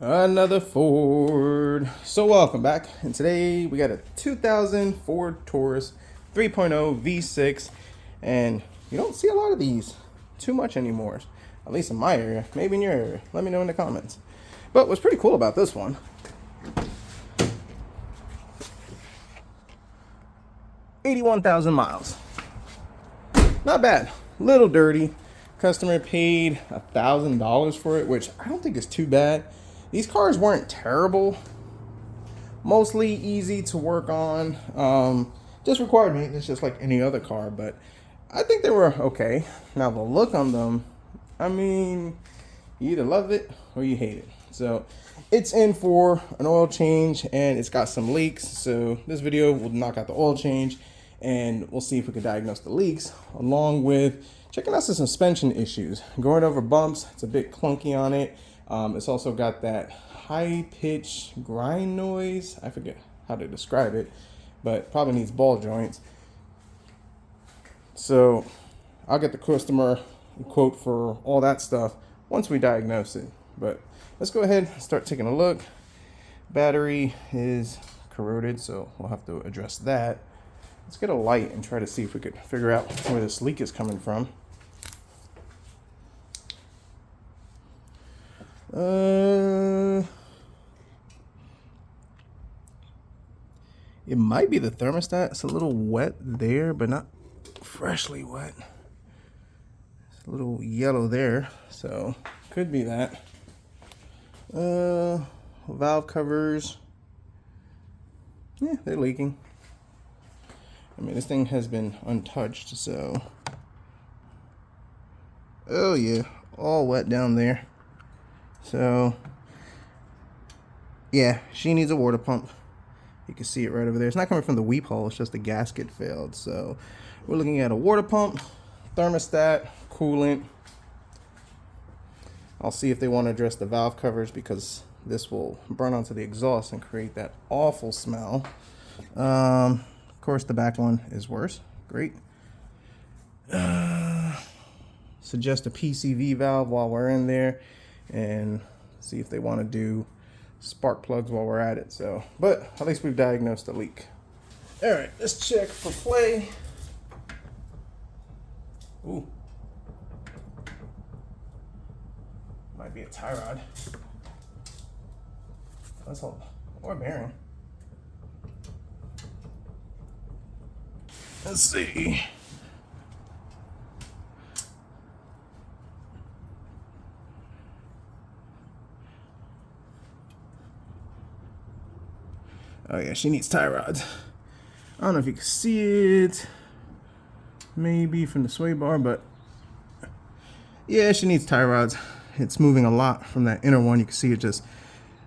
Another Ford. So welcome back. And today we got a 2000 Ford Taurus 3.0 V6. And you don't see a lot of these too much anymore. At least in my area. Maybe in your area. Let me know in the comments. But what's pretty cool about this one, 81,000 miles. Not bad. Little dirty. Customer paid $1,000 for it, which I don't think is too bad. These cars weren't terrible. Mostly easy to work on. Just required maintenance, just like any other car. But I think they were okay. Now the look on them, I mean, you either love it or you hate it. So it's in for an oil change, and it's got some leaks. So this video will knock out the oil change, and we'll see if we can diagnose the leaks, along with checking out some suspension issues. Going over bumps, it's a bit clunky on it. It's also got that high-pitched grind noise. I forget how to describe it, but probably needs ball joints. So I'll get the customer a quote for all that stuff once we diagnose it. But let's go ahead and start taking a look. Battery is corroded, so we'll have to address that. Let's get a light and try to see if we could figure out where this leak is coming from. It might be the thermostat. It's a little wet there, but not freshly wet. It's a little yellow there, so could be that. Valve covers. Yeah, they're leaking. I mean, this thing has been untouched, so. Oh yeah, all wet down there. So, yeah, she needs a water pump. You can see it right over there. It's not coming from the weep hole, it's just the gasket failed. So, we're looking at a water pump, thermostat, coolant. I'll see if they want to address the valve covers, because this will burn onto the exhaust and create that awful smell. Of course, the back one is worse. Great. Suggest a PCV valve while we're in there, and see if they want to do spark plugs while we're at it. So, but at least we've diagnosed the leak. All right, let's check for play. Ooh, might be a tie rod. Let's hold, or bearing. Let's see. Oh yeah, she needs tie rods. I don't know if you can see it, maybe from the sway bar, but yeah, she needs tie rods. It's moving a lot from that inner one. You can see it just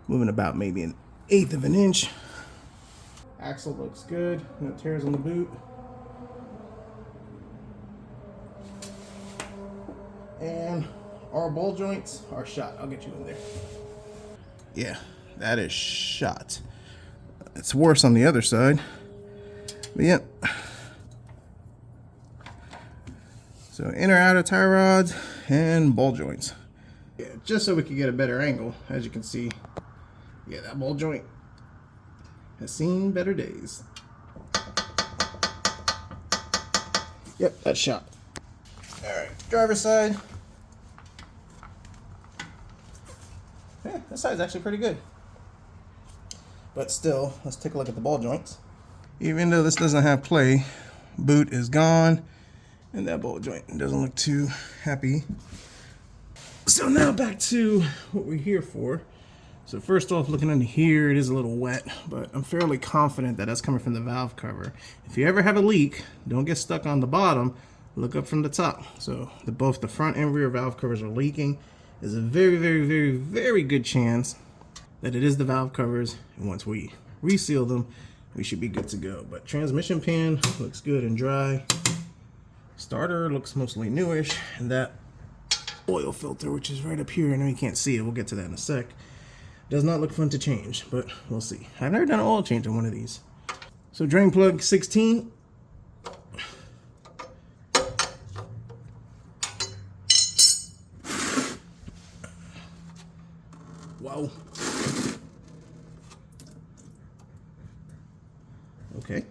moving about maybe 1/8 of an inch. Axle looks good. No tears on the boot. And our ball joints are shot. I'll get you in there. Yeah, that is shot. It's worse on the other side. But yep. So inner outer tie rods and ball joints. Yeah, just so we can get a better angle. As you can see, yeah, that ball joint has seen better days. Yep, that's shot. All right, driver's side. Yeah, this side's actually pretty good. But still, let's take a look at the ball joints. Even though this doesn't have play, boot is gone, and that ball joint doesn't look too happy. So now back to what we're here for. So first off, looking under here, it is a little wet, but I'm fairly confident that that's coming from the valve cover. If you ever have a leak, don't get stuck on the bottom, look up from the top. So both the front and rear valve covers are leaking. There's a very, very, very, very good chance that it is the valve covers, and once we reseal them, we should be good to go. But transmission pan looks good and dry. Starter looks mostly newish, and that oil filter, which is right up here, I know you can't see it, we'll get to that in a sec, does not look fun to change, but we'll see. I've never done an oil change on one of these. So drain plug 16. While Ow. Okay.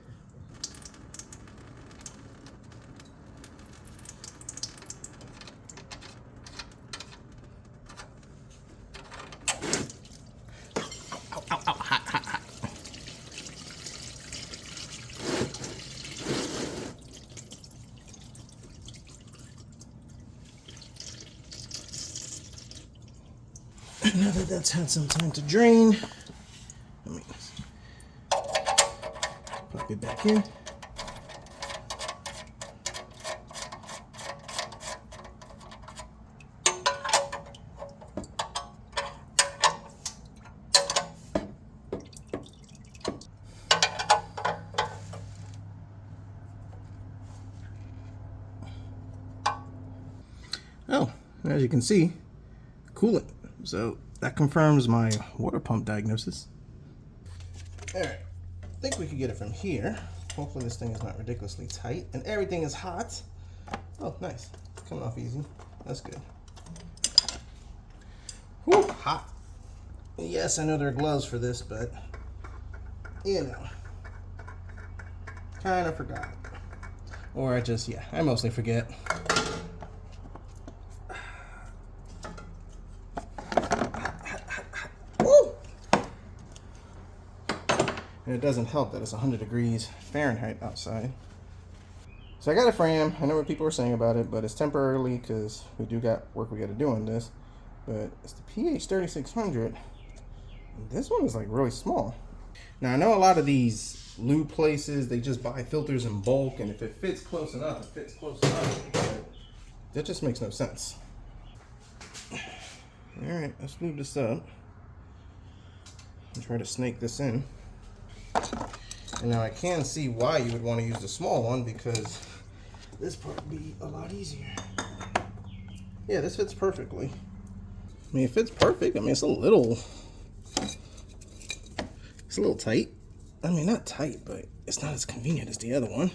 Ow, ow, ow, hot, hot, hot. Now that that's had some time to drain, let me pop it back in. Oh, as you can see, coolant. So that confirms my water pump diagnosis. All right, I think we could get it from here. Hopefully this thing is not ridiculously tight and everything is hot. Oh, nice. It's coming off easy. That's good. Whew, hot. Yes, I know there are gloves for this, but you know, kind of forgot. Or I mostly forget. And it doesn't help that it's 100 degrees Fahrenheit outside. So I got a frame. I know what people are saying about it, but it's temporarily because we do got work we got to do on this. But it's the PH 3600. This one is like really small. Now I know a lot of these lube places, they just buy filters in bulk, and if it fits close enough, it fits close enough. But that just makes no sense. All right, let's lube this up and try to snake this in. And now I can see why you would want to use the small one, because this part would be a lot easier. Yeah, this fits perfectly. I mean, it fits perfect. I mean, it's a little tight. I mean, not tight, but it's not as convenient as the other one.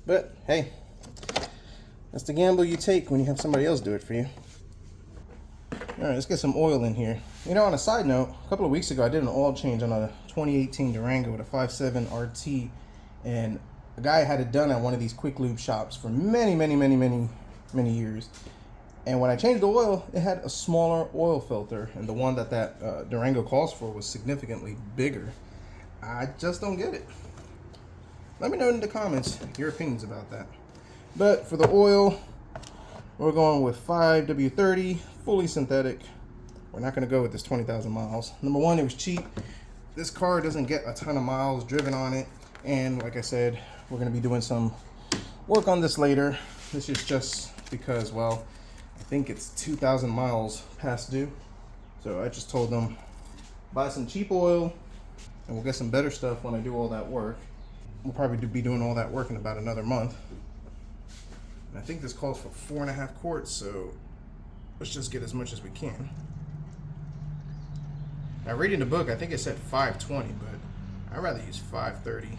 But hey, that's the gamble you take when you have somebody else do it for you. All right, let's get some oil in here. You know, on a side note, a couple of weeks ago, I did an oil change on a 2018 Durango with a 5.7 RT, and a guy had it done at one of these quick lube shops for many years. And when I changed the oil, it had a smaller oil filter, and the one that Durango calls for was significantly bigger. I just don't get it. Let me know in the comments your opinions about that. But for the oil, we're going with 5W30, fully synthetic. We're not going to go with this 20,000 miles. Number one, it was cheap. This car doesn't get a ton of miles driven on it. And like I said, we're going to be doing some work on this later. This is just because, well, I think it's 2,000 miles past due. So I just told them, buy some cheap oil and we'll get some better stuff when I do all that work. We'll probably be doing all that work in about another month. And I think this calls for 4.5 quarts, so let's just get as much as we can. Now, reading the book, I think it said 520, but I'd rather use 530.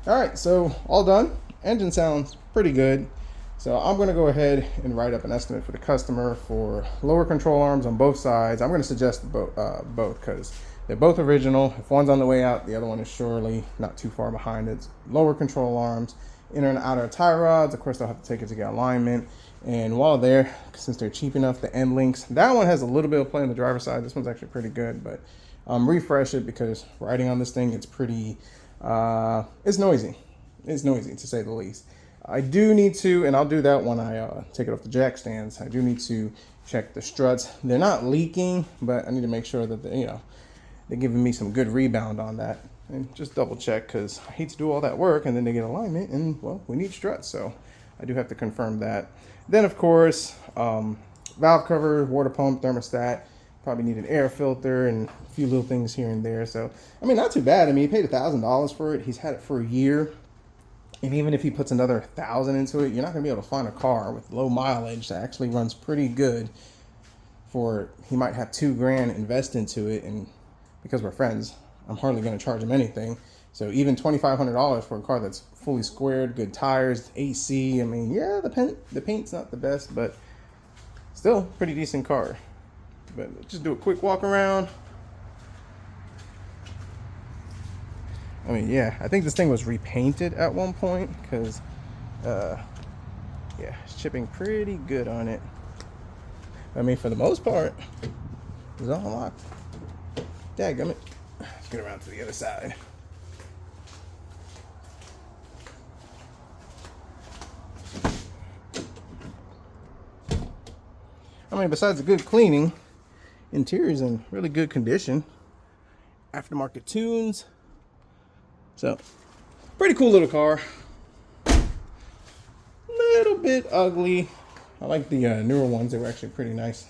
All right, so all done. Engine sounds pretty good. So I'm gonna go ahead and write up an estimate for the customer for lower control arms on both sides. I'm gonna suggest both because they're both original. If one's on the way out, the other one is surely not too far behind. It's lower control arms, inner and outer tie rods. Of course, they'll have to take it to get alignment. And while they're, since they're cheap enough, the end links, that one has a little bit of play on the driver's side. This one's actually pretty good, but refresh it because riding on this thing, it's pretty, it's noisy. It's noisy to say the least. I do need to, and I'll do that when I take it off the jack stands. I do need to check the struts. They're not leaking, but I need to make sure that they're giving me some good rebound on that, and just double check, because I hate to do all that work and then they get alignment, and well, we need struts, so I do have to confirm that. Then of course, valve cover, water pump, thermostat. Probably need an air filter and a few little things here and there. So I mean, not too bad. I mean, he paid $1,000 for it. He's had it for a year. And even if he puts another 1,000 into it, you're not going to be able to find a car with low mileage that actually runs pretty good. For he might have $2,000 invest into it, and because we're friends, I'm hardly going to charge him anything. So even $2,500 for a car that's fully squared, good tires, AC. I mean, yeah, the paint's not the best, but still pretty decent car. But let's just do a quick walk around. I mean, yeah, I think this thing was repainted at one point, because, yeah, it's chipping pretty good on it. I mean, for the most part, it's all locked. Dadgummit. Let's get around to the other side. I mean, besides a good cleaning, interior's in really good condition. Aftermarket tunes. So, pretty cool little car. Little bit ugly. I like the newer ones. They were actually pretty nice.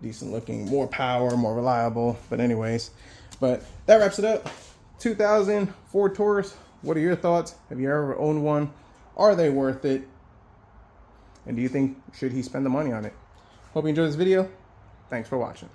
Decent looking. More power, more reliable. But anyways. But that wraps it up. 2000 Ford Taurus. What are your thoughts? Have you ever owned one? Are they worth it? And do you think, should he spend the money on it? Hope you enjoyed this video. Thanks for watching.